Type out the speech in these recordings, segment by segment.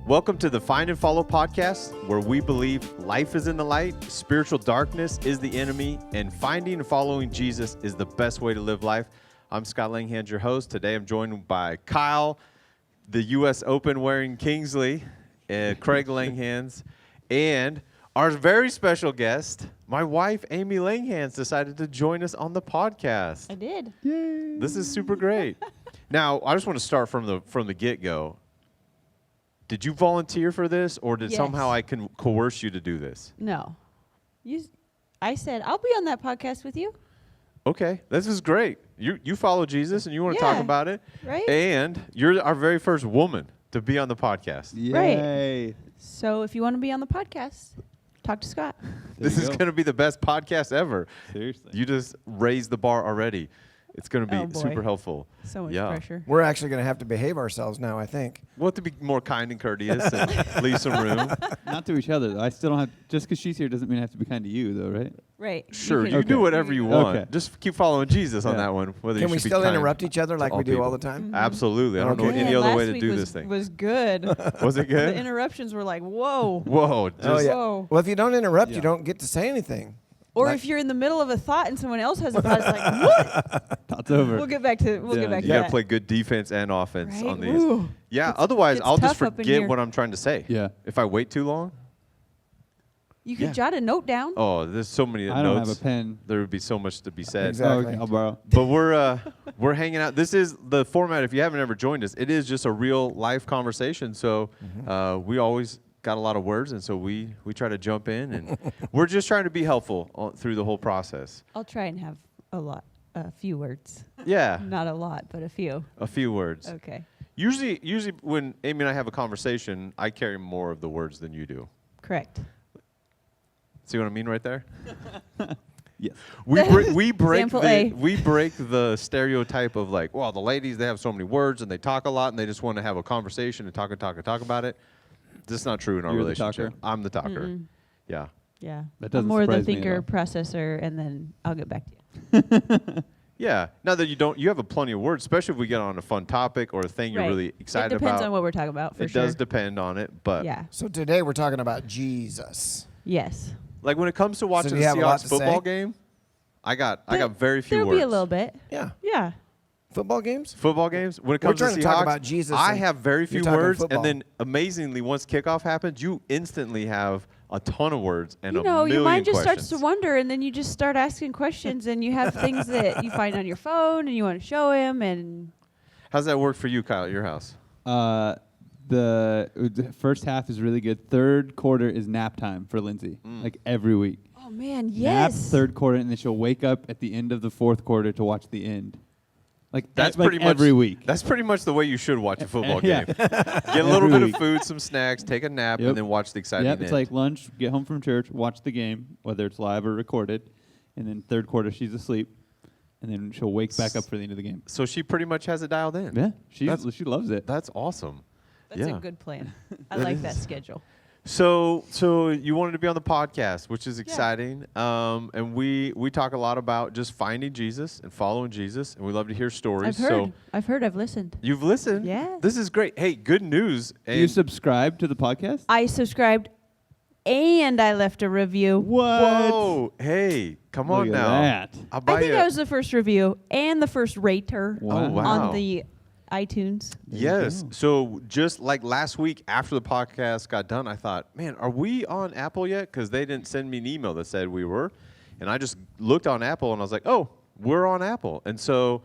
Welcome to the Find and Follow podcast, where we believe life is in the light, spiritual darkness is the enemy, and finding and following Jesus is the best way to live life. I'm Scott Langhans, your host. Today I'm joined by Kyle, the U.S. Open wearing Kingsley, Craig Langhans, and our very special guest, my wife, Amy Langhans, decided to join us on the podcast. I did. Yay. This is super great. Now, I just want to start from the get-go. Did you volunteer for this, or did somehow I can coerce you to do this? No. I said, I'll be on that podcast with you. Okay, this is great. You follow Jesus, and you want to talk about it. Right. And you're our very first woman to be on the podcast. Yay. Right. So if you want to be on the podcast, talk to Scott. This is going to be the best podcast ever. Seriously. You just raised the bar already. It's going to be super helpful. So much pressure. We're actually going to have to behave ourselves now, I think. We'll have to be more kind and courteous and leave some room. Not to each other, though. I still don't have, just because she's here doesn't mean I have to be kind to you, though, right? Right. Sure, you do whatever you want. Okay. Just keep following Jesus on that one. Whether Can you we should be still kind interrupt each other like we do all the time? Mm-hmm. Absolutely. I don't know Okay. any other way last to week do was, this thing. was good. Was it The good? interruptions were like, whoa. Whoa. Just Whoa. Well, if you don't interrupt, you don't get to say anything. Or if you're in the middle of a thought and someone else has a thought, it's like, what? Thought's over. We'll get back to You that. got to play good defense and offense Right? on these. Ooh. Yeah, otherwise I'll just tough up in forget here. what I'm trying to say. Yeah. If I wait too long. You could jot a note down. Oh, there's so many I notes. don't have a pen. There would be so much to be said. Exactly. Oh, okay, I'll borrow. But we're hanging out. This is the format. If you haven't ever joined us, it is just a real life conversation. So we always got a lot of words, and so we try to jump in, and we're just trying to be helpful through the whole process. I'll try and have a few words. Yeah, Not a lot, but a few. a few words. Okay. Usually when Amy and I have a conversation, I carry more of the words than you do. Correct. See what I mean right there? Yes. We break Example A. the stereotype of like, well, the ladies, they have so many words and they talk a lot and they just want to have a conversation and talk about it. That's not true in our You're the relationship. talker? I'm the talker. Mm-mm. Yeah. Yeah. That doesn't I'm more the surprise me at thinker, all. processor, and then I'll get back to you. Yeah. Now that you have a plenty of words, especially if we get on a fun topic or a thing you're Right. really excited It depends about. on what we're talking about, for It sure. does depend on it, but Yeah. So today we're talking about Jesus. Yes. like when it comes to watching do the you have a lot Seahawks to football say? game, I got very few There'll words. be a little bit. Yeah. Yeah. Football games? Football games, when it We're comes trying to to Seahawks, talk about Jesus I and have very you're few talking words, football. and then amazingly, once kickoff happens, you instantly have a ton of words and You a know, million your mind just questions. starts to wonder, and then you just start asking questions, and you have things that you find on your phone, and you want to show him, and How's that work for you, Kyle, at your house? The first half is really good. Third quarter is nap time for Lindsay, like every week. oh man, Nap yes. third quarter, and then she'll wake up at the end of the fourth quarter to watch the end. Like That's like pretty much every week. That's pretty much the way you should watch a football Yeah. game. Get a little Every bit week. of food, some snacks, take a nap, Yep. and then watch the exciting Yep, end. it's like lunch, get home from church, watch the game, whether it's live or recorded, and then third quarter she's asleep, and then she'll wake back up for the end of the game. So she pretty much has it dialed in. Yeah, That's- she loves it. That's awesome. That's yeah. a good plan. I That like is. that schedule. So you wanted to be on the podcast, which is exciting. And we talk a lot about just finding Jesus and following Jesus, and we love to hear stories. I've heard. I've listened. You've listened? Yeah. This is great. Hey, good news. Do you subscribe to the podcast? I subscribed, and I left a review. What? Whoa. Hey, come on Look at now. that. I'll buy I think you. I was the first review and the first rater Oh, wow. on the iTunes. Yes. go. So just like last week after the podcast got done, I thought, man, are we on Apple yet? Because they didn't send me an email that said we were. And I just looked on Apple and I was like, oh, we're on Apple. And so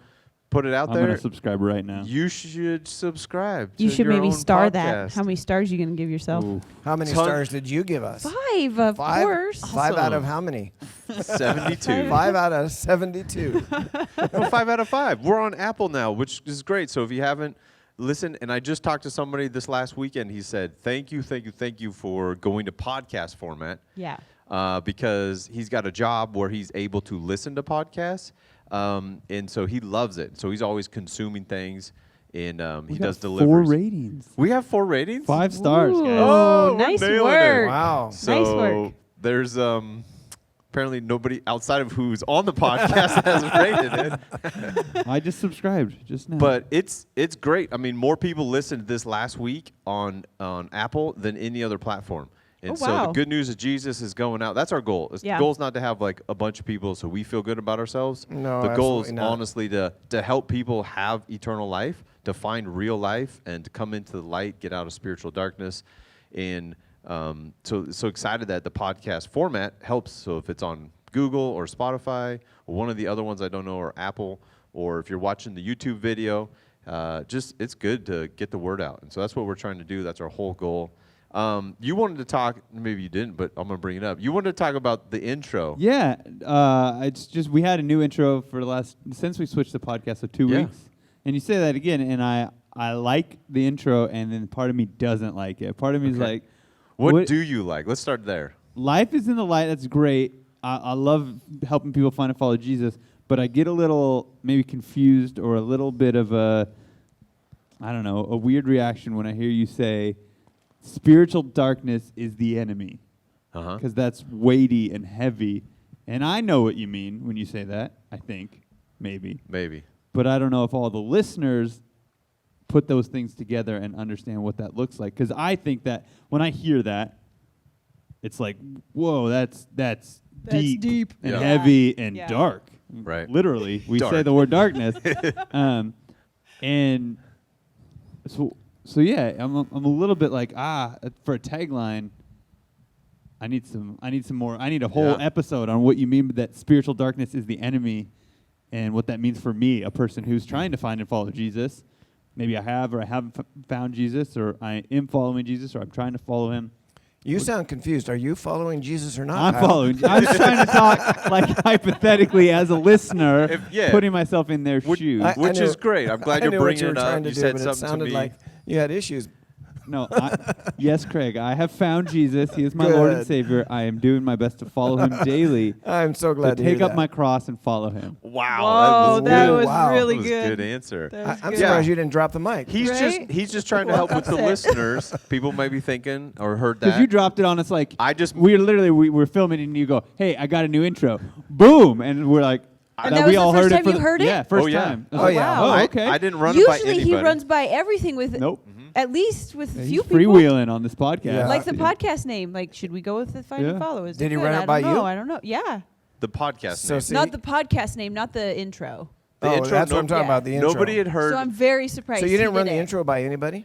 put it out I'm there. going to subscribe right now. You should subscribe to You should your maybe own star that. podcast. How many stars are you going to give yourself? Ooh. How many Ton- stars did you give us? 5, of Five? course. 5 out of how many? 72. 5 out of 72. No, 5 out of 5. We're on Apple now, which is great. So if you haven't listened, and I just talked to somebody this last weekend, he said, thank you for going to podcast format. Yeah. Because he's got a job where he's able to listen to podcasts, and so he loves it. So he's always consuming things, and he does deliveries. 4 ratings. We have 4 ratings? 5 stars, guys. Oh, we're nice nailing it. work. Wow. So Nice work. there's Apparently, nobody outside of who's on the podcast has rated it. I just subscribed just now. But it's great. I mean, more people listened this last week on Apple than any other platform. And so wow. the good news of Jesus is going out. That's our goal. Yeah. The goal is not to have like a bunch of people so we feel good about ourselves. No, the goal is absolutely not. honestly to help people have eternal life, to find real life, and to come into the light, get out of spiritual darkness. And so excited that the podcast format helps. So if it's on Google or Spotify or one of the other ones I don't know, or Apple, or if you're watching the YouTube video, just it's good to get the word out. And so that's what we're trying to do. That's our whole goal. You wanted to talk, maybe you didn't, but I'm going to bring it up. You wanted to talk about the intro. Yeah, it's just we had a new intro for since we switched the podcast, so 2 weeks. And you say that again, and I like the intro, and then part of me doesn't like it. Part of me is like, what do you like? Let's start there. Life is in the light. That's great. I love helping people find and follow Jesus, but I get a little maybe confused or a little bit of a weird reaction when I hear you say, spiritual darkness is the enemy, because that's weighty and heavy. And I know what you mean when you say that, I think, maybe. But I don't know if all the listeners put those things together and understand what that looks like. Because I think that when I hear that, it's like, whoa, that's deep and heavy and dark. Right. Literally, we Dark. say the word darkness. And so yeah, I'm a little bit like, for a tagline, I need some more. I need a whole episode on what you mean by that spiritual darkness is the enemy, and what that means for me, a person who's trying to find and follow Jesus. Maybe I have, or I haven't found Jesus, or I am following Jesus, or I'm trying to follow him. You sound confused. Are you following Jesus or not? I'm Kyle? following. I'm just trying to talk like hypothetically as a listener, putting myself in their shoes. Which is great. I'm glad you're bringing it up. You said but it something to sounded me. like you had issues. No, yes, Craig, I have found Jesus. He is my Lord and Good. Savior. I am doing my best to follow him daily, I'm so glad to to hear take up that. my cross and follow him. Wow, Whoa, that good. was Wow. really That was good. a good answer. That I'm was surprised good. you didn't drop the mic. He's just trying to help with the listeners. People may be thinking or heard Because that. you dropped it on us like, I just we're filming and you go, hey, I got a new intro. Boom. And we're like, And that was we the all first heard time it for you heard it? Yeah, first Oh, yeah. time. I was Oh, like, yeah. wow, I, okay. I didn't run it by Usually anybody. he runs by everything with Nope. at least with a He's few people. freewheeling on this podcast. Yeah. Like the podcast name. Like, should we go with the Find and Yeah. Follow? Is Did he good? run it I by don't know. you? I don't know. Yeah. The podcast So name. see- Not the podcast name, not the intro. The oh, intro, that's what I'm talking Yeah. about, the intro. Nobody had heard. So I'm very surprised. So you he didn't run did the it. intro by anybody?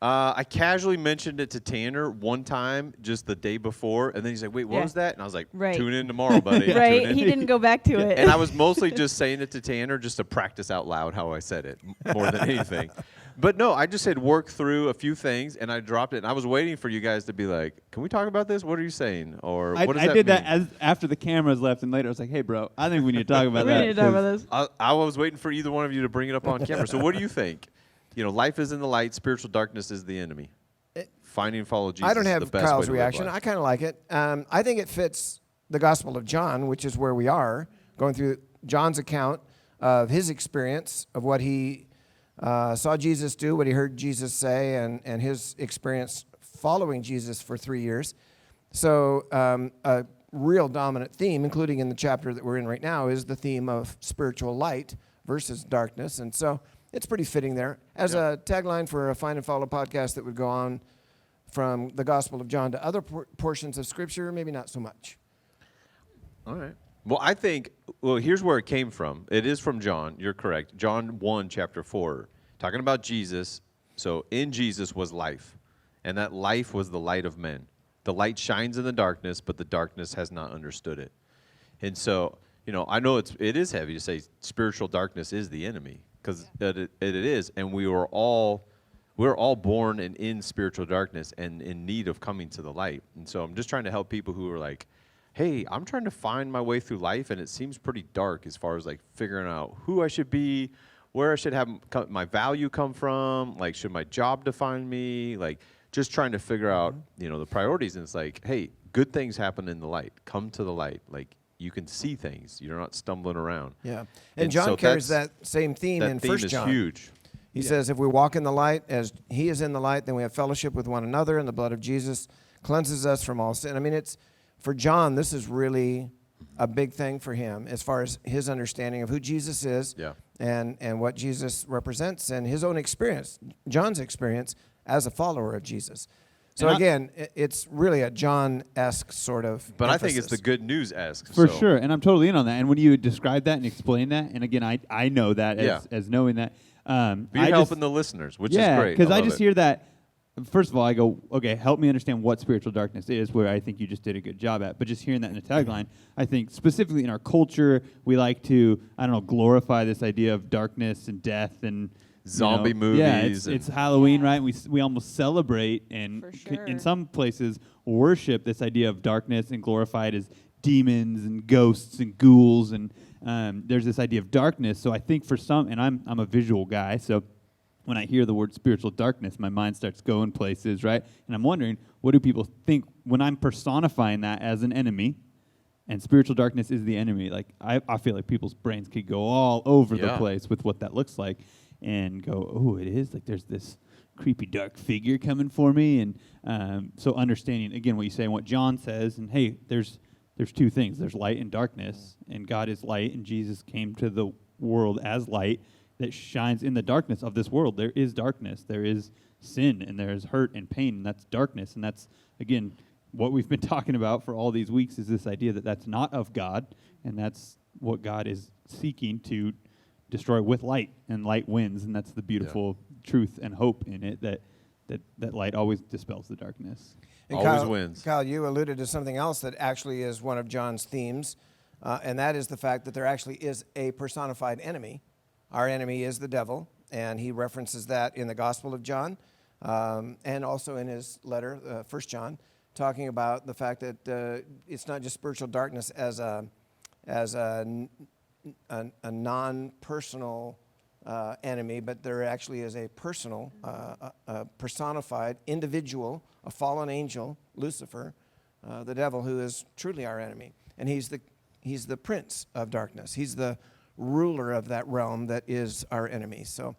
I casually mentioned it to Tanner one time, just the day before, and then he's like, "Wait, what Yeah. was that?" And I was like, Right. "Tune in tomorrow, buddy." Right. Tune in. He didn't go back to it. And I was mostly just saying it to Tanner just to practice out loud how I said it more than anything. But no, I just had worked through a few things and I dropped it. And I was waiting for you guys to be like, "Can we talk about this? What are you saying?" Or what does I that did mean? that after the cameras left, and later I was like, hey, bro, I think we need to talk about we that. need to talk about 'cause this. I was waiting for either one of you to bring it up on camera. So what do you think? You know, life is in the light. Spiritual darkness is the enemy. Finding and follow Jesus. I don't is have the best way Kyle's to live reaction. life. I kind of like it. I think it fits the Gospel of John, which is where we are, going through John's account of his experience of what he saw Jesus do, what he heard Jesus say, and his experience following Jesus for 3 years. So a real dominant theme, including in the chapter that we're in right now, is the theme of spiritual light versus darkness. And so it's pretty fitting there. As a tagline for a Find and Follow podcast that would go on from the Gospel of John to other portions of Scripture, maybe not so much. All right. Well, I think, here's where it came from. It is from John. You're correct. John 1, chapter 4, talking about Jesus. So in Jesus was life, and that life was the light of men. The light shines in the darkness, but the darkness has not understood it. And so, you know, I know it is heavy to say spiritual darkness is the enemy, because it is, and we're all born and in spiritual darkness and in need of coming to the light. And so I'm just trying to help people who are like, hey, I'm trying to find my way through life, and it seems pretty dark as far as like figuring out who I should be, where I should have my value come from, like should my job define me, like just trying to figure out, you know, the priorities. And it's like, hey, good things happen in the light. Come to the light. Like you can see things. You're not stumbling around. Yeah. And And John so carries that's- that same theme in That theme 1 is John. huge. He says, if we walk in the light as he is in the light, then we have fellowship with one another, and the blood of Jesus cleanses us from all sin. I mean, it's for John, this is really a big thing for him as far as his understanding of who Jesus is Yeah. and what Jesus represents and his own experience, John's experience as a follower of Jesus. So And again, it's really a John-esque sort of But I emphasis. think it's the good news-esque. For so. sure, and I'm totally in on that. And when you describe that and explain that, and again, I know that as knowing that. But you're helping the listeners, which is great. because I love just it. hear that. First of all, I go, okay, help me understand what spiritual darkness is, where I think you just did a good job at. But just hearing that in a tagline, I think specifically in our culture, we like to, I don't know, glorify this idea of darkness and death and Zombie movies. Yeah, and- it's Halloween, Yeah. right? We almost celebrate and For sure. in some places worship this idea of darkness and glorify it as demons and ghosts and ghouls and there's this idea of darkness. So I think for some, and I'm a visual guy, so when I hear the word spiritual darkness, my mind starts going places, right? And I'm wondering, what do people think when I'm personifying that as an enemy? And spiritual darkness is the enemy. Like I feel like people's brains could go all over the Yeah. place with what that looks like, and go, oh, it is like there's this creepy dark figure coming for me, and so understanding again what you say and what John says, and hey, there's two things: there's light and darkness, and God is light, and Jesus came to the world as light that shines in the darkness of this world. There is darkness, there is sin, and there is hurt and pain, and that's darkness, and that's again what we've been talking about for all these weeks is this idea that that's not of God, and that's what God is seeking to destroy with light, and light wins, and that's the beautiful truth and hope in it that light always dispels the darkness. And Always wins. Kyle, you alluded to something else that actually is one of John's themes, and that is the fact that there actually is a personified enemy. Our enemy is the devil, and he references that in the Gospel of John and also in his letter, 1 John, talking about the fact that it's not just spiritual darkness as a non-personal enemy, but there actually is a personal, personified individual, a fallen angel, Lucifer, the devil, who is truly our enemy. And he's the prince of darkness. He's the ruler of that realm that is our enemy. So,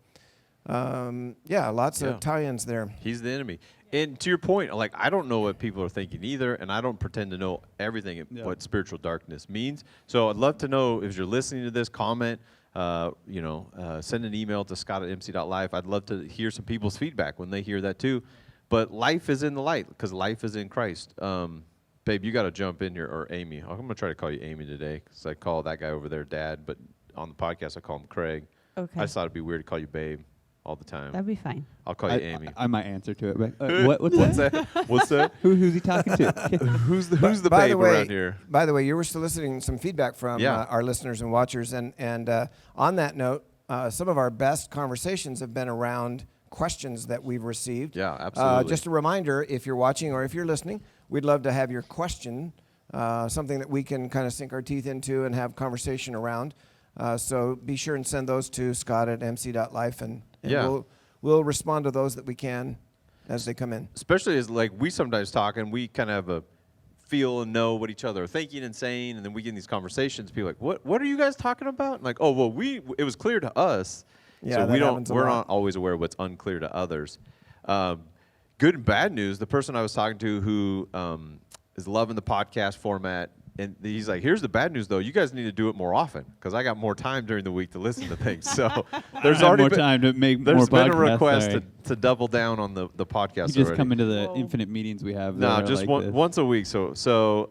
lots of tie-ins there. He's the enemy. And to your point, like, I don't know what people are thinking either, and I don't pretend to know everything what spiritual darkness means. So I'd love to know if you're listening to this, comment, send an email to scott@mc.life. I'd love to hear some people's feedback when they hear that too. But life is in the light because life is in Christ. Babe, you got to jump in here, or Amy. I'm going to try to call you Amy today because I call that guy over there Dad, but on the podcast I call him Craig. Okay. I just thought it'd be weird to call you Babe all the time. That'd be fine. I'll call you Amy. I might answer to it, but what's that? What's that? Who's he talking to? Who's the By babe the way, around here? By the way, you were soliciting some feedback from our listeners and watchers, and on that note, some of our best conversations have been around questions that we've received. Yeah, absolutely. Just a reminder, if you're watching or if you're listening, we'd love to have your question, something that we can kind of sink our teeth into and have conversation around. So be sure and send those to scott@mc.life, and we'll respond to those that we can as they come in. Especially as like we sometimes talk and we kind of have a feel and know what each other are thinking and saying, and then we get in these conversations. People are like, what are you guys talking about? And like, oh well, it was clear to us. Yeah, so that happens a we're lot. not always aware of what's unclear to others. Good and bad news. The person I was talking to who is loving the podcast format, and he's like, here's the bad news though. You guys need to do it more often because I got more time during the week to listen to things. So there's I have already more been, time to make more there's been a podcasts, request sorry. to double down on the podcast. You just already. come into the Whoa. infinite meetings we have. No, that are just like this. once a week. So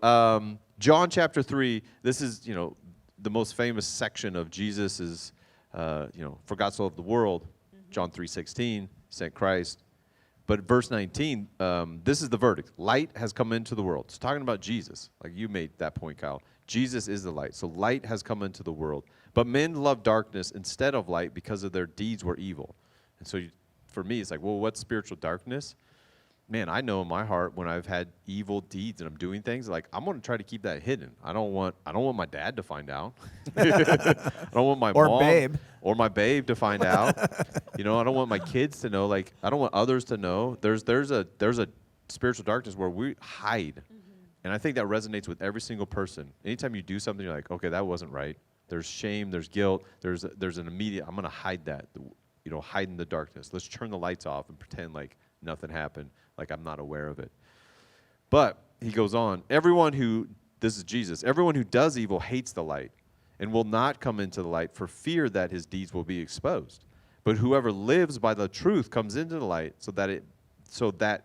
John chapter 3. This is the most famous section of Jesus' for God so loved the world. John 3:16 sent Christ. But verse 19, this is the verdict. Light has come into the world. It's talking about Jesus. Like you made that point, Kyle. Jesus is the light. So light has come into the world. But men love darkness instead of light because of their deeds were evil. And so for me, it's like, well, what's spiritual darkness? Man, I know in my heart when I've had evil deeds and I'm doing things, like I'm going to try to keep that hidden. I don't want my dad to find out. I don't want my mom babe. or my babe to find out. I don't want my kids to know. Like I don't want others to know. There's a spiritual darkness where we hide. And I think that resonates with every single person. Anytime you do something, you're like, okay, that wasn't right. There's shame, there's guilt, there's an immediate, I'm going to hide that, hide in the darkness. Let's turn the lights off and pretend like nothing happened, like I'm not aware of it. But he goes on, everyone who this is Jesus. Everyone who does evil hates the light and will not come into the light for fear that his deeds will be exposed. But whoever lives by the truth comes into the light so that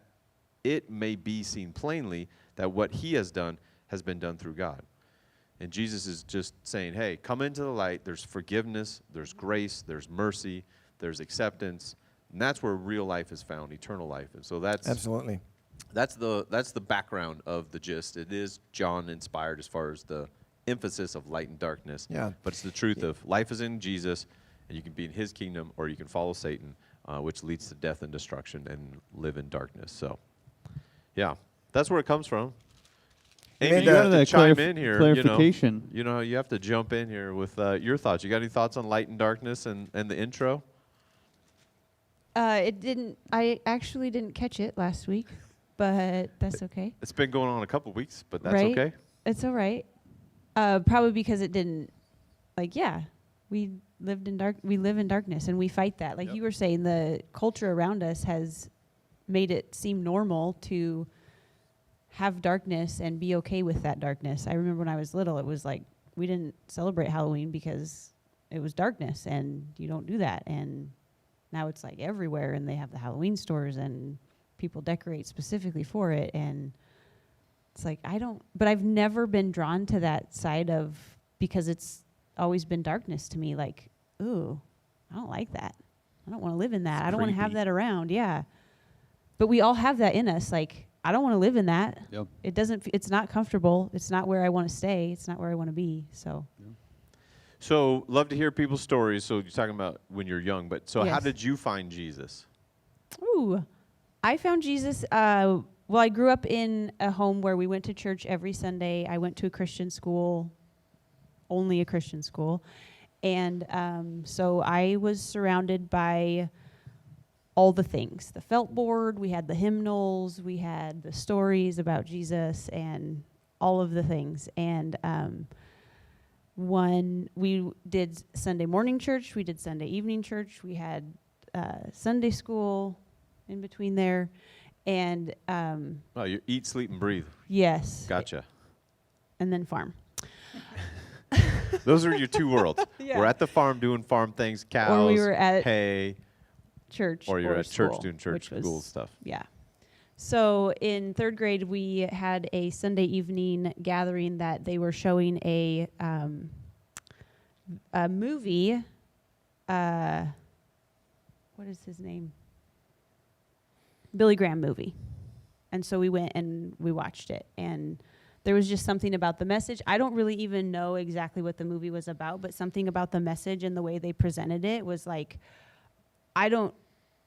it may be seen plainly that what he has done has been done through God. And Jesus is just saying, hey, come into the light. There's forgiveness, there's grace, there's mercy, there's acceptance. And that's where real life is found, eternal life. And so that's Absolutely. that's the background of the gist. It is John inspired as far as the emphasis of light and darkness. Yeah. But it's the truth of life is in Jesus, and you can be in his kingdom or you can follow Satan, which leads to death and destruction and live in darkness. So, yeah, that's where it comes from. You Amy, made you have that to chime in here. clarification. You know, you have to jump in here with your thoughts. You got any thoughts on light and darkness and the intro? I actually didn't catch it last week, but that's okay. It's been going on a couple weeks, but that's Right? okay. It's all right. Probably because it didn't, we live in darkness and we fight that. Like Yep. you were saying, the culture around us has made it seem normal to have darkness and be okay with that darkness. I remember when I was little, it was like we didn't celebrate Halloween because it was darkness and you don't do that. And now it's like everywhere and they have the Halloween stores and people decorate specifically for it. And it's like, but I've never been drawn to that side of, because it's always been darkness to me. Like, ooh, I don't like that. I don't want to live in that. It's I don't want to have creepy. that around. Yeah. But we all have that in us. Like, I don't want to live in that. Yep. It's not comfortable. It's not where I want to stay. It's not where I want to be. So, love to hear people's stories. So, you're talking about when you're young, but so how Yes. did you find Jesus? Ooh, I found Jesus. Well, I grew up in a home where we went to church every Sunday. I went to a Christian school, only a Christian school. And so I was surrounded by all the things. The felt board, we had the hymnals, we had the stories about Jesus and all of the things. And we did Sunday morning church, we did Sunday evening church, we had Sunday school in between there. And Oh, you eat, sleep, and breathe. yes. Gotcha. And then farm. Those are your two worlds. Yeah. We're at the farm doing farm things, cows, we were at hay, Church. or you're at church school, doing church which was- school stuff. Yeah. So in third grade, we had a Sunday evening gathering that they were showing a movie. What is his name? Billy Graham movie. And so we went and we watched it. And there was just something about the message. I don't really even know exactly what the movie was about, but something about the message and the way they presented it was like, I don't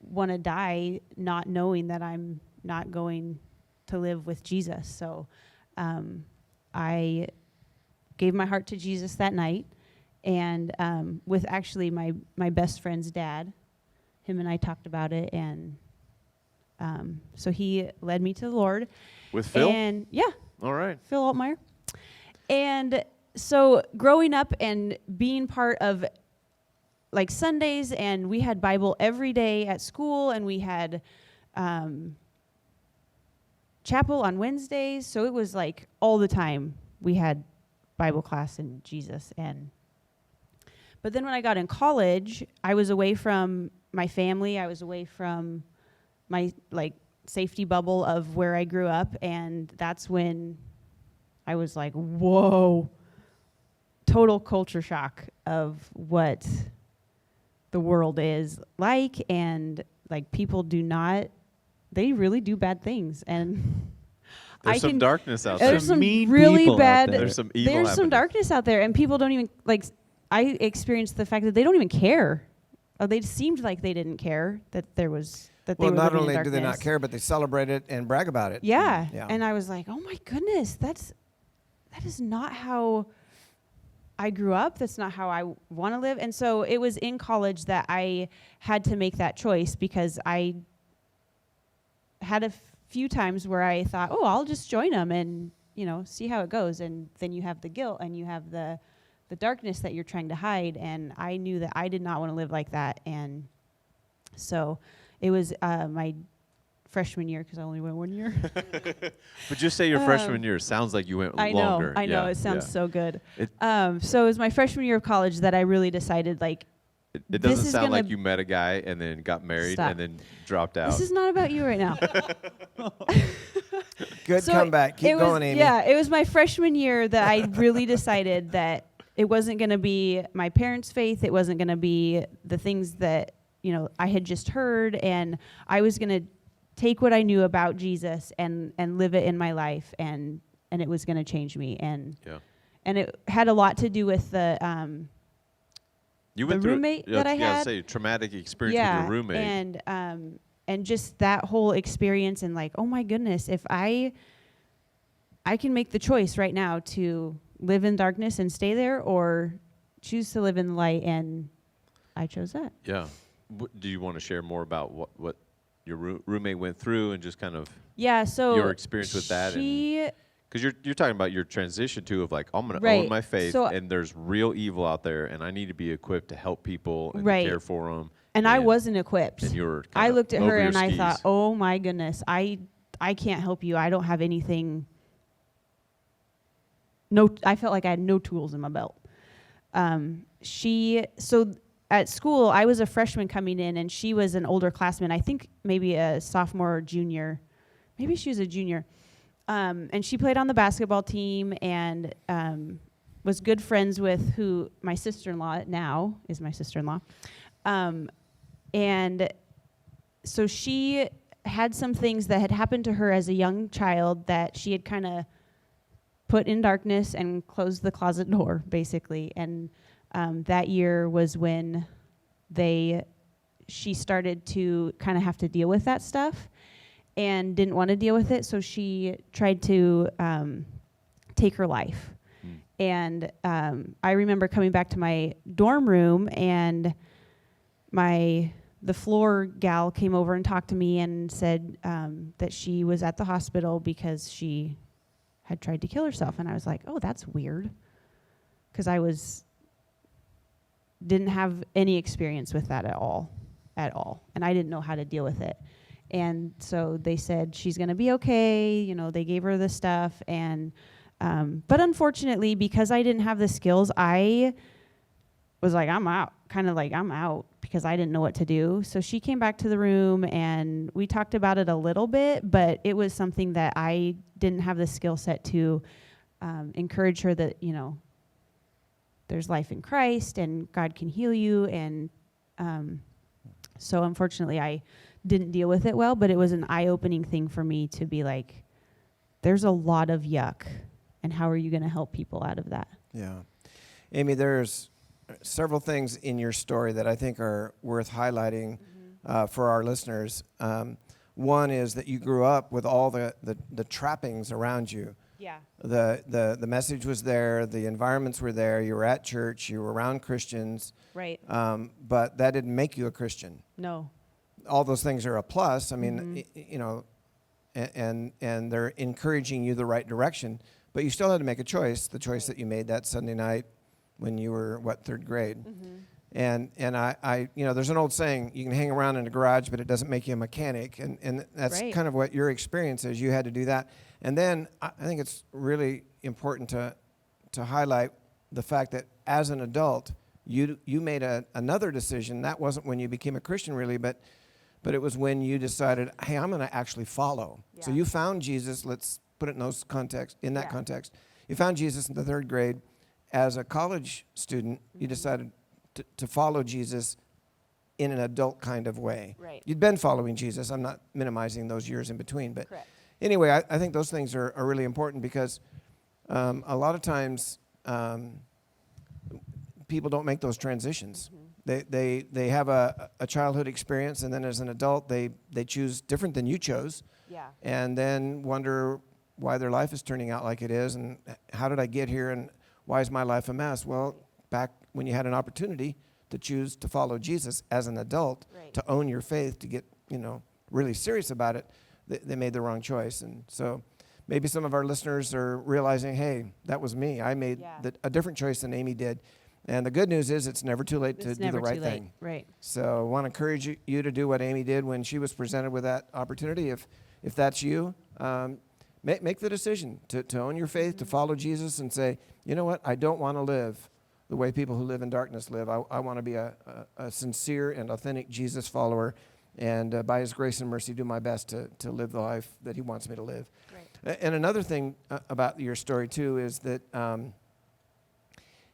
want to die not knowing that I'm not going to live with Jesus. So I gave my heart to Jesus that night, and with actually my best friend's dad. Him and I talked about it, and so he led me to the Lord. With Phil? And yeah, All right. Phil Altmeyer. And so growing up and being part of like Sundays, and we had Bible every day at school, and we had chapel on Wednesdays. So it was like all the time we had Bible class and Jesus. But then when I got in college, I was away from my family. I was away from my like safety bubble of where I grew up, and that's when I was like, whoa, total culture shock of what the world is like, and like people they really do bad things, and There's some darkness out there's there. some mean really people out bad. there. There's some evil There's some happening. darkness out there, and people don't even like. I experienced the fact that they don't even care. They seemed like they didn't care that there was that they Well, were not living in only do they not darkness. care, but they celebrate it and brag about it. Yeah. Yeah. And I was like, oh my goodness, that is not how I grew up. That's not how I want to live. And so it was in college that I had to make that choice, because I had a few times where I thought, oh, I'll just join them and, see how it goes. And then you have the guilt and you have the darkness that you're trying to hide. And I knew that I did not want to live like that. And so it was my freshman year because I only went 1 year. But just say your freshman year. Sounds like you went longer. I know. Yeah, It sounds yeah. so good. So it was my freshman year of college that I really decided, like, It this doesn't is sound like gonna- you met a guy and then got married Stop. and then dropped out. this is not about you right now. Good So comeback. Keep it was, going, Amy. Yeah, it was my freshman year that I really decided that it wasn't going to be my parents' faith. It wasn't going to be the things that, I had just heard. And I was going to take what I knew about Jesus and live it in my life. And it was going to change me. And it had a lot to do with the You went through roommate that I had. Say traumatic experience with your roommate. And just that whole experience and like, oh my goodness, if I can make the choice right now to live in darkness and stay there or choose to live in the light, and I chose that. Yeah. Do you want to share more about what your roommate went through and just kind of so your experience with that? Because you're talking about your transition too of like, I'm going to own my faith, and there's real evil out there, and I need to be equipped to help people and to care for them. And I wasn't equipped. And you were I looked at her and I skis. thought, oh my goodness, I can't help you. I don't have anything. I felt like I had no tools in my belt. So at school, I was a freshman coming in, and she was an older classman. I think maybe a sophomore or junior. Maybe she was a junior. And she played on the basketball team and was good friends with who my sister-in-law now is my sister-in-law. And so she had some things that had happened to her as a young child that she had kind of put in darkness and closed the closet door, basically. And that year was when she started to kind of have to deal with that stuff and didn't want to deal with it. So she tried to take her life. And I remember coming back to my dorm room, and the floor gal came over and talked to me and said that she was at the hospital because she had tried to kill herself. And I was like, oh, that's weird, because I didn't have any experience with that at all, and I didn't know how to deal with it. And so they said she's going to be okay. They gave her the stuff, and but unfortunately, because I didn't have the skills, I was like, I'm out, because I didn't know what to do. So she came back to the room, and we talked about it a little bit, but it was something that I didn't have the skill set to encourage her that, there's life in Christ, and God can heal you. And so unfortunately, I didn't deal with it well, but it was an eye-opening thing for me to be like, there's a lot of yuck, and how are you going to help people out of that? Yeah. Amy, there's several things in your story that I think are worth highlighting for our listeners. One is that you grew up with all the trappings around you. Yeah. The message was there, the environments were there, you were at church, you were around Christians. Right. But that didn't make you a Christian. No. All those things are a plus. I mean, and they're encouraging you the right direction. But you still had to make a choice, the choice that you made that Sunday night when you were, third grade. And I there's an old saying, you can hang around in a garage, but it doesn't make you a mechanic. And that's kind of what your experience is. You had to do that. And then I think it's really important to highlight the fact that as an adult, you made another decision. That wasn't when you became a Christian, really, but it was when you decided, hey, I'm going to actually follow. Yeah. So you found Jesus. Let's put it in that context. You found Jesus in the third grade. As a college student, you decided to follow Jesus in an adult kind of way. Right. You'd been following Jesus. I'm not minimizing those years in between. But Correct. Anyway, I think those things are really important because a lot of times people don't make those transitions. They have a childhood experience, and then as an adult, they choose different than you chose. Yeah. And then wonder why their life is turning out like it is, and how did I get here, and why is my life a mess? Well, back when you had an opportunity to choose to follow Jesus as an adult, to own your faith, to get really serious about it, they made the wrong choice. And so maybe some of our listeners are realizing, hey, that was me. I made a different choice than Amy did. And the good news is it's never too late to It's do never the right too late. thing. Right. So I want to encourage you to do what Amy did when she was presented with that opportunity. If that's you, make the decision to own your faith, to follow Jesus, and say, you know what, I don't want to live the way people who live in darkness live. I want to be a sincere and authentic Jesus follower, and by His grace and mercy, do my best to live the life that He wants me to live. Right. And another thing about your story too is that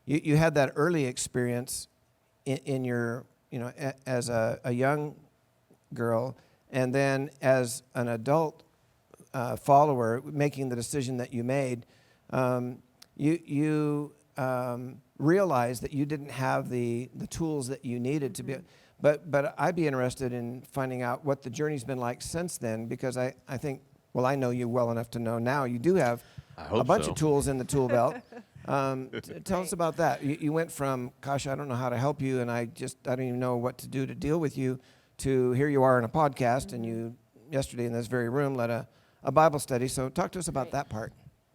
you had that early experience in your, as a young girl, and then as an adult follower, making the decision that you made, you realized that you didn't have the tools that you needed to be. But I'd be interested in finding out what the journey's been like since then, because I think, well, I know you well enough to know now you do have a bunch of tools in the tool belt. Tell us about that. You went from, gosh, I don't know how to help you, and I don't even know what to do to deal with you, to here you are in a podcast, and you yesterday in this very room led a Bible study. So talk to us about that part.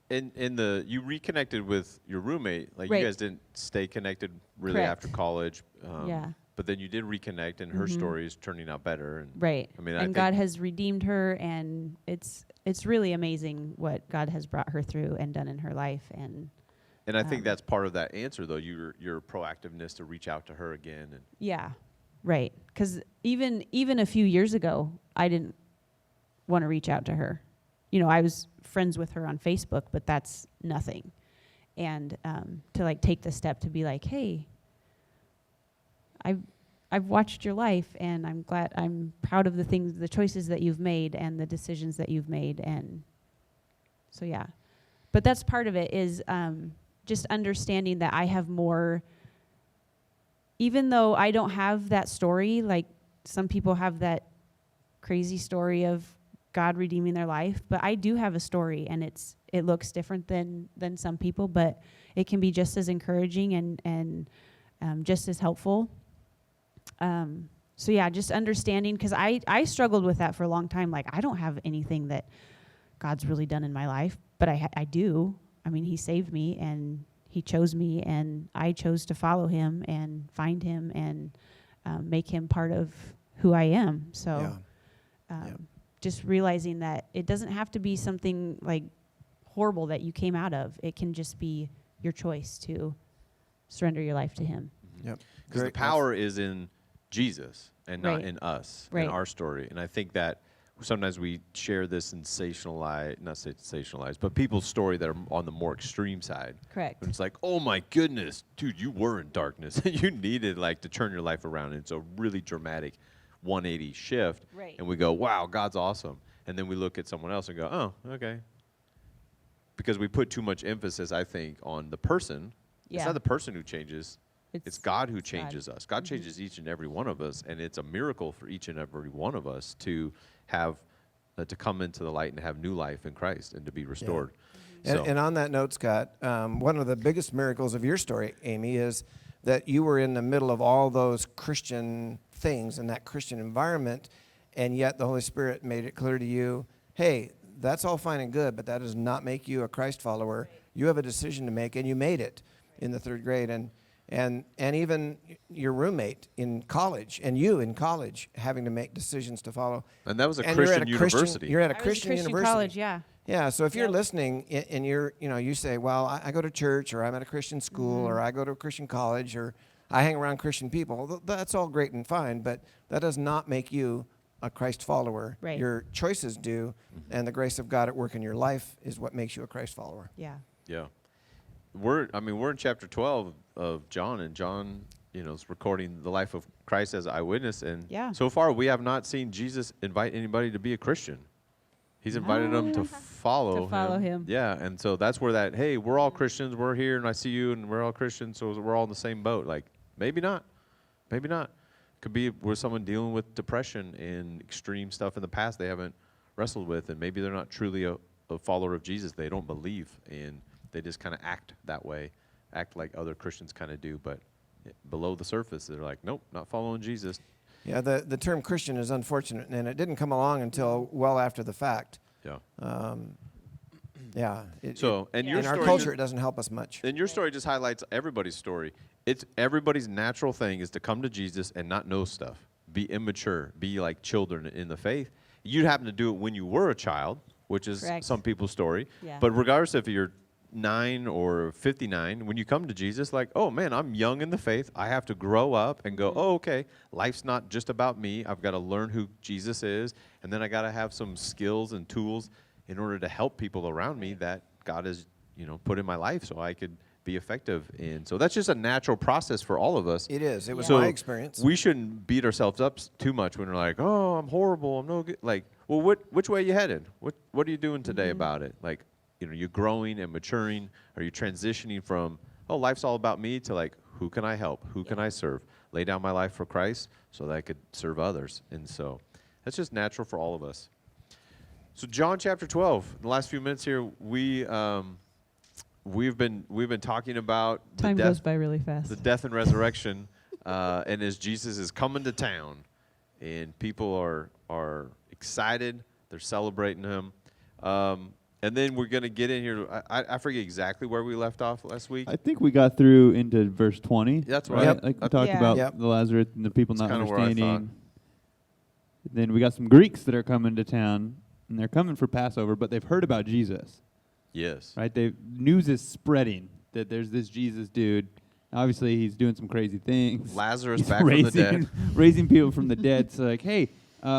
You reconnected with your roommate. Like, Right. you guys didn't stay connected really Correct. after college. Yeah. But then you did reconnect, and her story is turning out better. And Right. I mean, and God has redeemed her, and it's really amazing what God has brought her through and done in her life. And I think that's part of that answer, though, your proactiveness to reach out to her again. And yeah, right. Because even a few years ago, I didn't want to reach out to her. I was friends with her on Facebook, but that's nothing. And to like take the step to be like, hey, I've watched your life, and I'm proud of the choices that you've made and the decisions that you've made. And so, yeah. But that's part of it is just understanding that I have more, even though I don't have that story, like some people have that crazy story of God redeeming their life, but I do have a story, and it looks different than some people, but it can be just as encouraging and just as helpful. So yeah, just understanding, because I struggled with that for a long time. Like, I don't have anything that God's really done in my life, but I do. I mean, He saved me, and He chose me, and I chose to follow Him and find Him and make Him part of who I am. So just realizing that it doesn't have to be something like horrible that you came out of. It can just be your choice to surrender your life to Him. Yep. because the power is in Jesus and not Right. in us, Right. in our story. And I think that sometimes we share this not sensationalized, but people's story that are on the more extreme side. Correct. And it's like, oh my goodness, dude, you were in darkness. You needed like to turn your life around. And it's a really dramatic 180 shift. Right. And we go, wow, God's awesome. And then we look at someone else and go, oh, okay. Because we put too much emphasis, I think, on the person. Yeah. It's not the person who changes. It's God who changes us. God Mm-hmm. changes each and every one of us, and it's a miracle for each and every one of us to have, to come into the light and have new life in Christ and to be restored. Mm-hmm. And on that note, Scott, one of the biggest miracles of your story, Amy, is that you were in the middle of all those Christian things in that Christian environment, and yet the Holy Spirit made it clear to you, hey, that's all fine and good, but that does not make you a Christ follower. You have a decision to make, and you made it in the third grade. And even your roommate in college, and you in college, having to make decisions to follow. And that was a And Christian university. You're at a I was Christian university. college, yeah. Yeah, so if you're Yep. listening and you're, you say, well, I go to church, or I'm at a Christian school, or I go to a Christian college, or I hang around Christian people, that's all great and fine, but that does not make you a Christ follower. Right. Your choices do, and the grace of God at work in your life is what makes you a Christ follower. Yeah. Yeah. We're in chapter 12 of John, and John, is recording the life of Christ as an eyewitness. And Yeah. so far, we have not seen Jesus invite anybody to be a Christian. He's invited them to follow him. Yeah, and so that's where that, hey, we're all Christians, we're here, and I see you, and we're all Christians, so we're all in the same boat. Like, maybe not. Maybe not. Could be where someone dealing with depression and extreme stuff in the past they haven't wrestled with, and maybe they're not truly a follower of Jesus. They don't believe, and they just kind of act that way, act like other Christians kind of do, but below the surface, they're like, nope, not following Jesus. Yeah, the term Christian is unfortunate, and it didn't come along until well after the fact. Yeah. Yeah. So, and Yeah. your in our story culture, it doesn't help us much. and your story just highlights everybody's story. It's everybody's natural thing is to come to Jesus and not know stuff, be immature, be like children in the faith. You happen to do it when you were a child, which is Correct. some people's story. Yeah. But regardless if you're 9 or 59, when you come to Jesus, like, oh man, I'm young in the faith. I have to grow up and go, oh, okay, life's not just about me. I've got to learn who Jesus is, and then I got to have some skills and tools in order to help people around me that God has, put in my life so I could be effective in. So that's just a natural process for all of us. It is. It was So my experience. we shouldn't beat ourselves up too much when we're like, oh, I'm horrible. I'm no good. Like, well, which way are you headed? What are you doing today about it? Like, you're growing and maturing. Are you transitioning from, oh, life's all about me to like, who can I help? Who can I serve? Lay down my life for Christ so that I could serve others. And so that's just natural for all of us. So John chapter 12. In the last few minutes here, we've been talking about Time goes by really fast. the death and resurrection, and as Jesus is coming to town, and people are excited, they're celebrating him, and then we're going to get in here. I forget exactly where we left off last week. I think we got through into verse 20. That's right. right. Yep. Like we talked Yeah. about Yep. the Lazarus and the people That's not kinda where I understanding. Then we got some Greeks that are coming to town, and they're coming for Passover, but they've heard about Jesus. Yes. Right? News is spreading that there's this Jesus dude. Obviously, he's doing some crazy things. Lazarus He's back from the dead. raising people from the dead. So like, hey,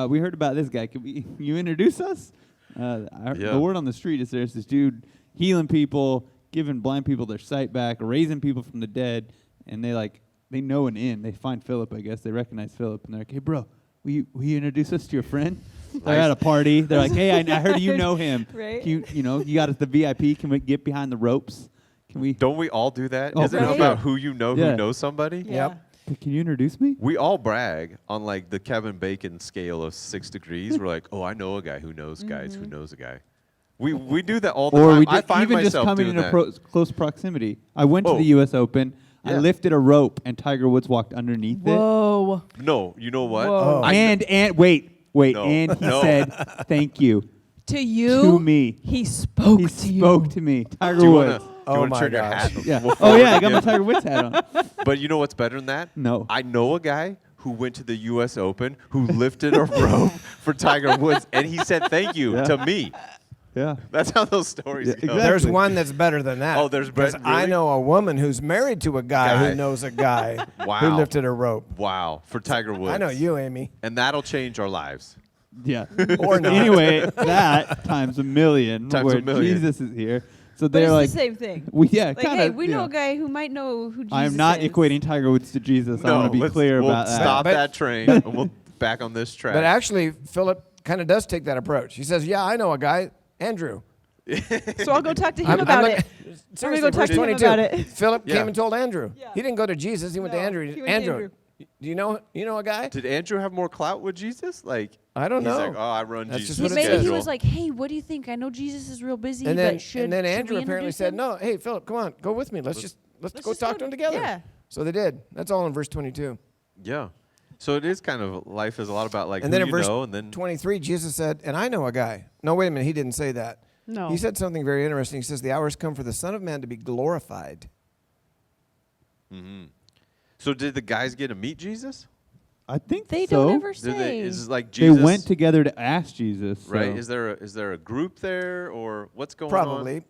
we heard about this guy. Can you introduce us? The word on the street is there's this dude healing people, giving blind people their sight back, raising people from the dead, and they know an inn. They find Philip, I guess. They recognize Philip, and they're like, hey, bro, will you introduce us to your friend? They're at a party. They're like, hey, I heard you know him. Right. You got us the VIP. Can we get behind the ropes? Can we? Don't we all do that? Oh, Isn't right. it about who you know Yeah. who knows somebody? Yep. Can you introduce me? We all brag on like the Kevin Bacon scale of 6 degrees. We're like, oh, I know a guy who knows guys who knows a guy. We do that all the Or time. we I find even just myself coming doing in that. close proximity. I went to Oh. the U.S. Open. I Yeah. lifted a rope, and Tiger Woods walked underneath Whoa. No, you know what? Whoa. it. And wait, No. and he No. said, "Thank you To you? to me." He spoke He to you. spoke to me. Tiger Do you Woods. want Oh to my turn your gosh. hat? Yeah. We'll Oh forward yeah, I it got my again. Tiger Woods hat on. But you know what's better than that? No. I know a guy who went to the U.S. Open who lifted a rope for Tiger Woods, and he said thank you Yeah. to me. Yeah. That's how those stories Yeah, go. exactly. There's one that's better than that. Oh, there's Because really? I know a woman who's married to a guy Guy. who knows a guy Wow. who lifted a rope. Wow, for Tiger Woods. I know you, Amy. And that'll change our lives. Yeah. Or not. Anyway, that times a million. Times where a million. Jesus is here. So But they're it's like, the same thing. yeah, Like, kind hey, of. we know a guy who might know who Jesus I am not is. equating Tiger Woods to Jesus. I want to be clear we'll about that. Stop But- that train, and we'll back on this track. But actually, Philip kind of does take that approach. He says, yeah, I know a guy, Andrew. So I'll go talk to him about it. Seriously, go verse talk to him 22. about it. Philip Yeah. came and told Andrew. Yeah. He didn't go to Jesus. He went to No, Andrew. he went to Andrew. Do you know a guy? Did Andrew have more clout with Jesus? Like, I don't he's know. like, oh, I run That's Jesus' just what it Maybe says. he schedule. was like, hey, what do you think? I know Jesus is real busy, And then, but should and then should Andrew we apparently introduce said, him? no, hey, Philip, come on, go with me. Let's just go just talk to him together. Yeah. So they did. That's all in verse 22. Yeah. So it is kind of, life is a lot about like And who then in you verse know, and then 23, Jesus said, and I know a guy. No, wait a minute. He didn't say that. No. He said something very interesting. He says, the hour has come for the Son of Man to be glorified. So did the guys get to meet Jesus? I think They so. don't ever Did they, say. is it like They Jesus? went together to ask Jesus. right? so- Is there a group there, or what's going Probably. on?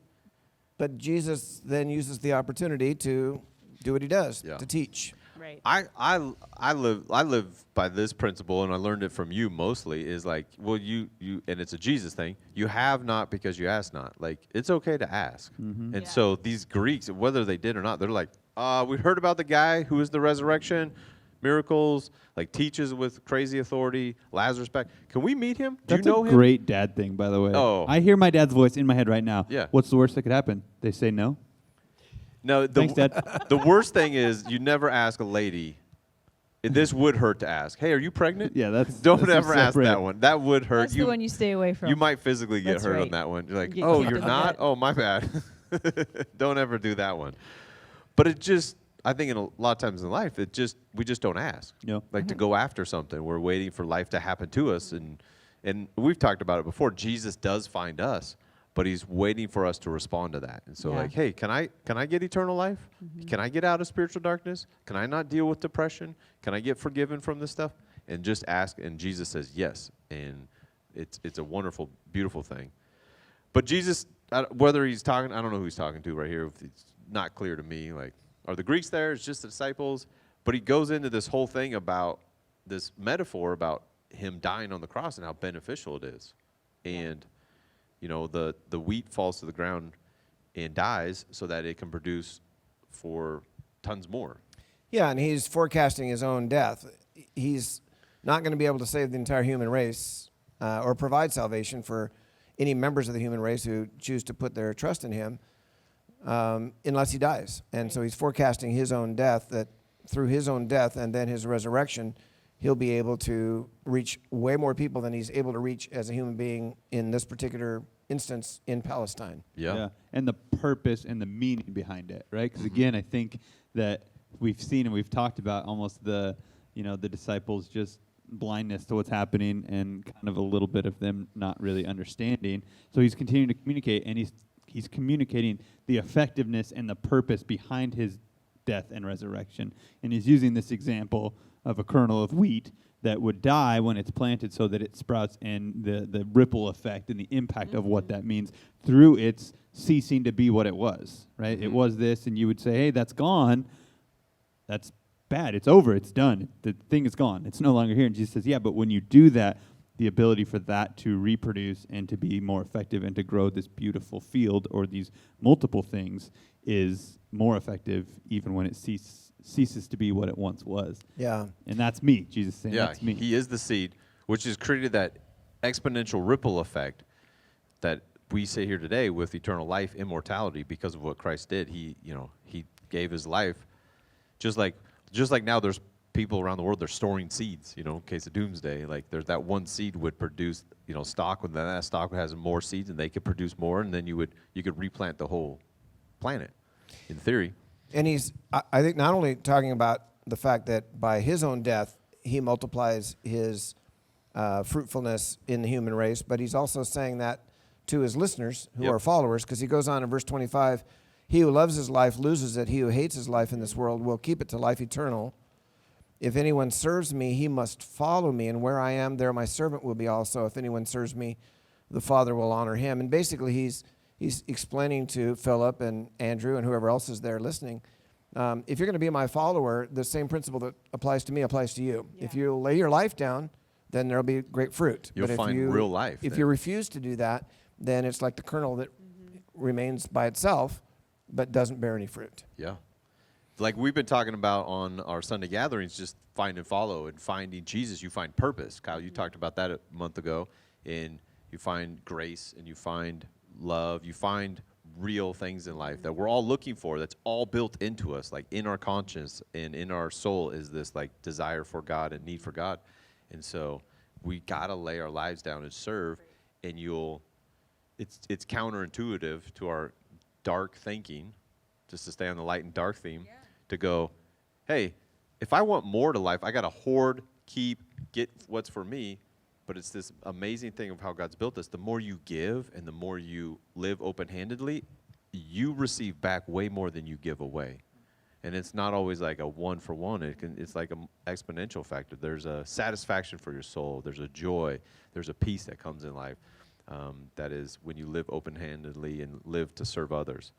But Jesus then uses the opportunity to do what he does, Yeah. to teach. Right. I live by this principle, and I learned it from you mostly. Is like, well, you and it's a Jesus thing. You have not because you ask not. Like, it's okay to ask. And Yeah. so these Greeks, whether they did or not, they're like, we heard about the guy who is the resurrection, miracles, like teaches with crazy authority, Lazarus back. Can we meet him? Do That's you know a him? great dad thing, by the way. Oh. I hear my dad's voice in my head right now. Yeah. What's the worst that could happen? They say no. No, Thanks, Dad. the worst thing is you never ask a lady. This would hurt to ask. Hey, are you pregnant? Yeah, that's Don't that's a ever ask separate- that one. That would hurt. That's the one you stay away from. You might physically get That's hurt on right. that one. You're like, You oh, can't you're do not? that. Oh, my bad. Don't ever do that one. But it just, I think in a lot of times in life, we just don't ask. Yeah. Like to go after something. We're waiting for life to happen to us. And we've talked about it before. Jesus does find us. but he's waiting for us to respond to that. And so Yeah. like, hey, can I get eternal life? Can I get out of spiritual darkness? Can I not deal with depression? Can I get forgiven from this stuff? And just ask, and Jesus says yes. And it's a wonderful, beautiful thing. But Jesus, whether he's talking, I don't know who he's talking to right here. It's not clear to me. Like, are the Greeks there? It's just the disciples. But he goes into this whole thing about this metaphor about him dying on the cross and how beneficial it is. And, you know, the wheat falls to the ground and dies so that it can produce for tons more. Yeah, and he's forecasting his own death. He's not going to be able to save the entire human race or provide salvation for any members of the human race who choose to put their trust in him unless he dies. And so he's forecasting his own death, that through his own death and then his resurrection, he'll be able to reach way more people than he's able to reach as a human being in this particular instance in Palestine. Yeah. And the purpose and the meaning behind it, right? Because again, I think that we've seen and we've talked about almost the disciples just blindness to what's happening and kind of a little bit of them not really understanding. So he's continuing to communicate, and he's communicating the effectiveness and the purpose behind his death and resurrection. And he's using this example of a kernel of wheat that would die when it's planted so that it sprouts, and the ripple effect and the impact of what that means through its ceasing to be what it was, right? It was this, and you would say, hey, that's gone. That's bad. It's over. It's done. The thing is gone. It's no longer here. And Jesus says, yeah, but when you do that, the ability for that to reproduce and to be more effective and to grow this beautiful field or these multiple things is more effective even when it ceases to be what it once was. Yeah. And that's me. Jesus saying, Yeah, that's me. he is the seed, which has created that exponential ripple effect that we say here today with eternal life, immortality, because of what Christ did. He gave his life. Just like now there's people around the world, they're storing seeds, in case of doomsday. Like there's that one seed would produce, stock, and then that stock has more seeds and they could produce more, and then you could replant the whole planet, in theory. And he's, I think, not only talking about the fact that by his own death, he multiplies his fruitfulness in the human race, but he's also saying that to his listeners who are followers, because he goes on in verse 25, he who loves his life loses it. He who hates his life in this world will keep it to life eternal. If anyone serves me, he must follow me, and where I am, there my servant will be also. If anyone serves me, the Father will honor him. And basically, he's explaining to Philip and Andrew and whoever else is there listening, if you're going to be my follower, the same principle that applies to me applies to you. Yeah. If you lay your life down, then there'll be great fruit. You'll find real life. If then. you refuse to do that, then it's like the kernel that remains by itself but doesn't bear any fruit. Yeah. Like we've been talking about on our Sunday gatherings, just find and follow and finding Jesus. You find purpose. Kyle, you talked about that a month ago. And you find grace and you find love. You find real things in life that we're all looking for. That's all built into us, like in our conscience and in our soul is this like desire for God and need for God. And so we got to lay our lives down and serve. And it's counterintuitive to our dark thinking, just to stay on the light and dark theme, to go, hey, if I want more to life, I got to hoard, get what's for me. But it's this amazing thing of how God's built us. The more you give and the more you live open-handedly, you receive back way more than you give away. And it's not always like a one-for-one. It's like an exponential factor. There's a satisfaction for your soul. There's a joy. There's a peace that comes in life. That is when you live open-handedly and live to serve others.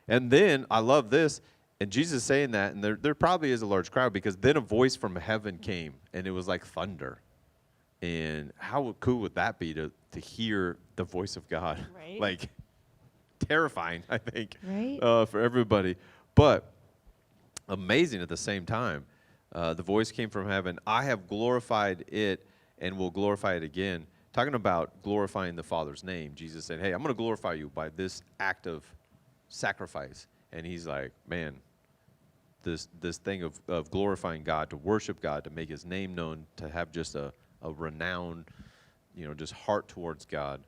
And then, I love this, and Jesus is saying that, and there probably is a large crowd, because then a voice from heaven came, and it was like thunder. And how cool would that be to hear the voice of God? Right. Like, terrifying, I think, Right. For everybody. But amazing at the same time. The voice came from heaven. I have glorified it and will glorify it again. Talking about glorifying the Father's name, Jesus said, hey, I'm going to glorify you by this act of sacrifice. And he's like, man, this thing of glorifying God, to worship God, to make his name known, to have just a renowned, just heart towards God.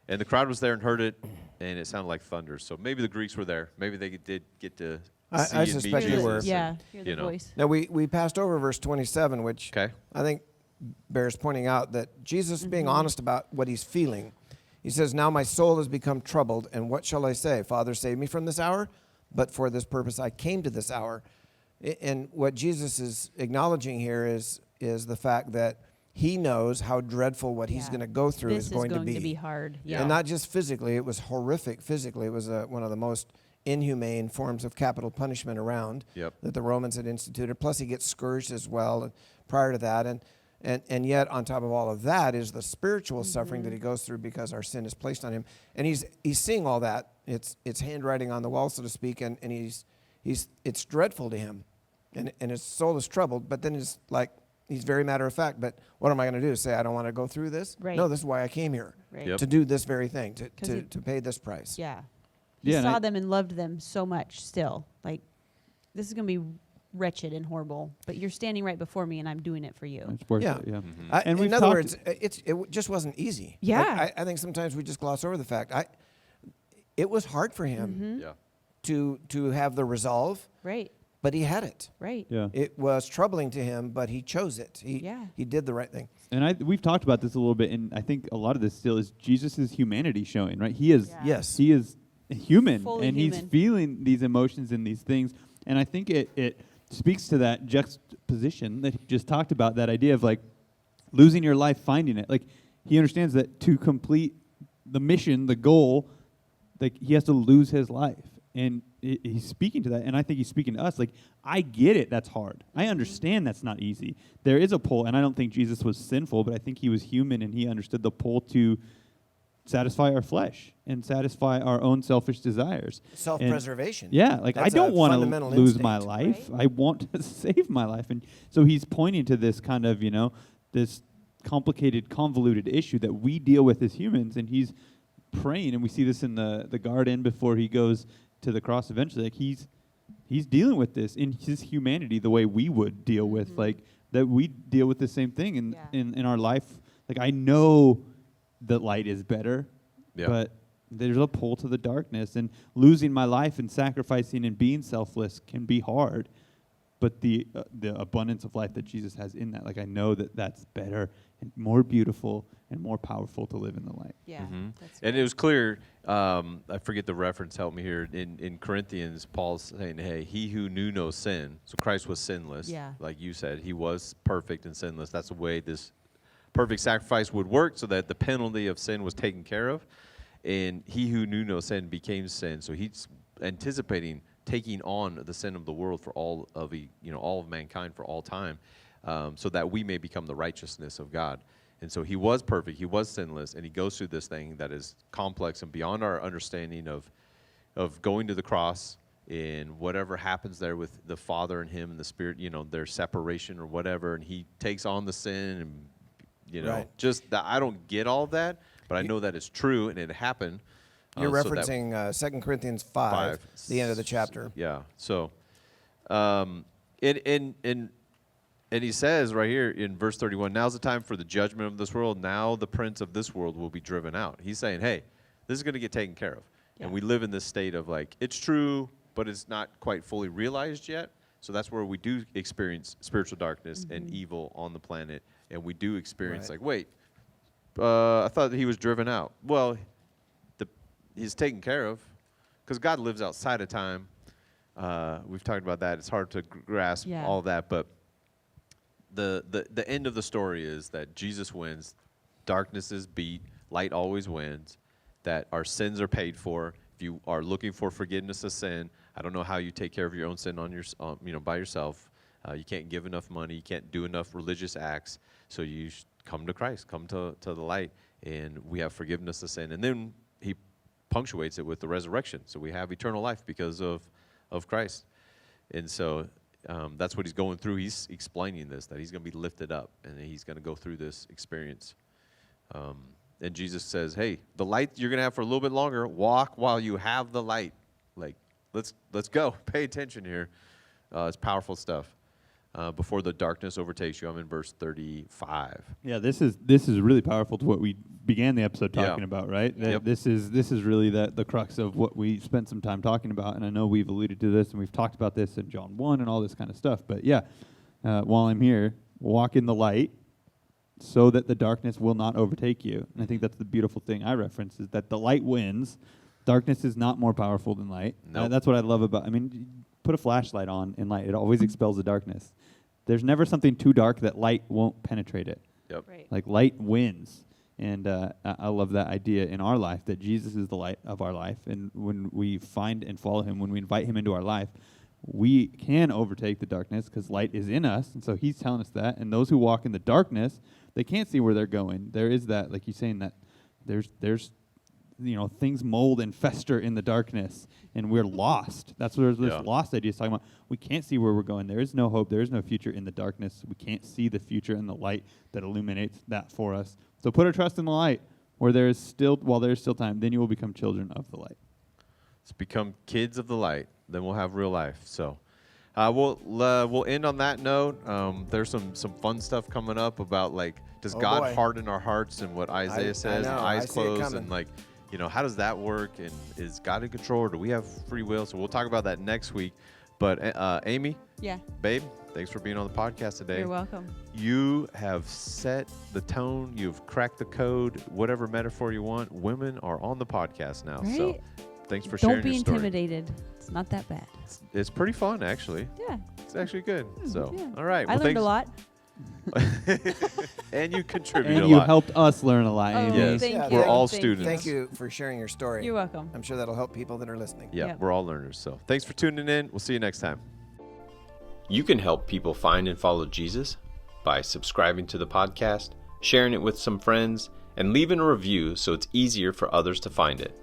And the crowd was there and heard it, and it sounded like thunder. So maybe the Greeks were there. Maybe they did get to see I and suspect meet they Jesus. were. Yeah, hear the you know. voice. Now, we passed over verse 27, which Okay. I think bears pointing out that Jesus being honest about what he's feeling. He says, now my soul has become troubled, and what shall I say? Father, save me from this hour, but for this purpose I came to this hour. And what Jesus is acknowledging here is the fact that he knows how dreadful what he's Yeah. going to go through This is going to be. hard. Yeah. And not just physically, it was horrific physically. It was one of the most inhumane forms of capital punishment around Yep. that the Romans had instituted. Plus, he gets scourged as well prior to that. And yet, on top of all of that, is the spiritual suffering that he goes through because our sin is placed on him. And he's seeing all that. It's handwriting on the wall, so to speak, and it's dreadful to him. And his soul is troubled, but then it's like, he's very matter of fact, but what am I going to do? Say, I don't want to go through this? Right. No, this is why I came here, Right. Yep. to do this very thing, to 'Cause he- pay this price. Yeah. He Yeah, and saw I- them and loved them so much still. Like, this is going to be wretched and horrible, but you're standing right before me and I'm doing it for you. It's worth Yeah. it, yeah. And we've in other talked- words, it just wasn't easy. Yeah. Like, I think sometimes we just gloss over the fact. It was hard for him Yeah. to have the resolve, Right. but he had it. Right. Yeah. It was troubling to him, but he chose it. Yeah. He did the right thing. And we've talked about this a little bit, and I think a lot of this still is Jesus' humanity showing, right? He is Yeah. Yes. he is human, Fully and he's human. feeling these emotions and these things. And I think it speaks to that juxtaposition that he just talked about, that idea of like losing your life, finding it. Like he understands that to complete the mission, the goal, like he has to lose his life. And he's speaking to that, and I think he's speaking to us. Like, I get it, that's hard. I understand that's not easy. There is a pull, and I don't think Jesus was sinful, but I think he was human, and he understood the pull to satisfy our flesh and satisfy our own selfish desires. Self-preservation. Yeah, like That's I don't a want to fundamental lose my instinct. life. Right. I want to save my life. And so he's pointing to this kind of, this complicated, convoluted issue that we deal with as humans, and he's praying, and we see this in the garden before he goes to the cross eventually. Like he's dealing with this in his humanity the way we would deal with, like that we deal with the same thing in our life. Like I know that light is better, Yeah. but there's a pull to the darkness, and losing my life and sacrificing and being selfless can be hard. But the abundance of life that Jesus has in that, like I know that that's better and more beautiful and more powerful to live in the light. Yeah. Mhm. That's And it was clear, I forget the reference, help me here. In Corinthians, Paul's saying, hey, he who knew no sin, so Christ was sinless. Yeah. Like you said, he was perfect and sinless. That's the way this perfect sacrifice would work, so that the penalty of sin was taken care of. And he who knew no sin became sin. So he's anticipating taking on the sin of the world for all of all of mankind for all time, so that we may become the righteousness of God. And so he was perfect, he was sinless, and he goes through this thing that is complex and beyond our understanding of going to the cross, and whatever happens there with the Father and him and the Spirit, their separation or whatever, and he takes on the sin, and Right. just that I don't get all of that, but I know that it's true and it happened. You're so that- referencing 2 Corinthians 5, the end of the chapter. Yeah. So, and he says right here in verse 31, now's the time for the judgment of this world. Now the prince of this world will be driven out. He's saying, hey, this is going to get taken care of. Yeah. And we live in this state of like, it's true, but it's not quite fully realized yet. So that's where we do experience spiritual darkness and evil on the planet. And we do experience Right. like, wait, I thought that he was driven out. Well, he's taken care of, because God lives outside of time. We've talked about that. It's hard to grasp Yeah. all of that, but the end of the story is that Jesus wins, darkness is beat, light always wins, that our sins are paid for. If you are looking for forgiveness of sin, I don't know how you take care of your own sin on your by yourself. You can't give enough money, you can't do enough religious acts, so you come to Christ, come to the light, and we have forgiveness of sin. And then he punctuates it with the resurrection, so we have eternal life because of Christ. And so that's what he's going through. He's explaining this, that he's going to be lifted up, and he's going to go through this experience. And Jesus says, hey, the light you're going to have for a little bit longer, walk while you have the light. Like, let's go. Pay attention here. It's powerful stuff. Before the darkness overtakes you. I'm in verse 35. Yeah, this is really powerful to what we began the episode talking about, right? Yep. This is really the crux of what we spent some time talking about, and I know we've alluded to this and we've talked about this in John 1 and all this kind of stuff. But yeah, while I'm here, walk in the light so that the darkness will not overtake you. And I think that's the beautiful thing I reference, is that the light wins. Darkness is not more powerful than light. Nope. That's what I love about, put a flashlight on in light. It always expels the darkness. There's never something too dark that light won't penetrate it. Yep. Right. Like light wins. And I love that idea in our life, that Jesus is the light of our life. And when we find and follow him, when we invite him into our life, we can overtake the darkness because light is in us. And so he's telling us that. And those who walk in the darkness, they can't see where they're going. There is that, like you're saying, that there's things mold and fester in the darkness, and we're lost. That's what this lost idea is talking about. We can't see where we're going. There is no hope. There is no future in the darkness. We can't see the future in the light that illuminates that for us. So put our trust in the light while there is still time. Then you will become children of the light. Let's become kids of the light. Then we'll have real life. So we'll end on that note. There's some fun stuff coming up about, like, does God harden our hearts, and what Isaiah says, and eyes closed, and like, how does that work? And is God in control, or do we have free will? So we'll talk about that next week. But Amy, Yeah. babe, thanks for being on the podcast today. You're welcome. You have set the tone. You've cracked the code. Whatever metaphor you want, women are on the podcast now. Right? So thanks for sharing Don't be your story. intimidated. It's not that bad. It's pretty fun, actually. Yeah. It's actually good. So, Yeah. all right. I learned a lot. And you contributed And a you lot. helped us learn a lot, Oh, Amy. Yes. thank you. We're all Thank students. Thank you for sharing your story. You're welcome. I'm sure that'll help people that are listening. Yeah, Yep. we're all learners. So thanks for tuning in. We'll see you next time. You can help people find and follow Jesus by subscribing to the podcast, sharing it with some friends, and leaving a review so it's easier for others to find it.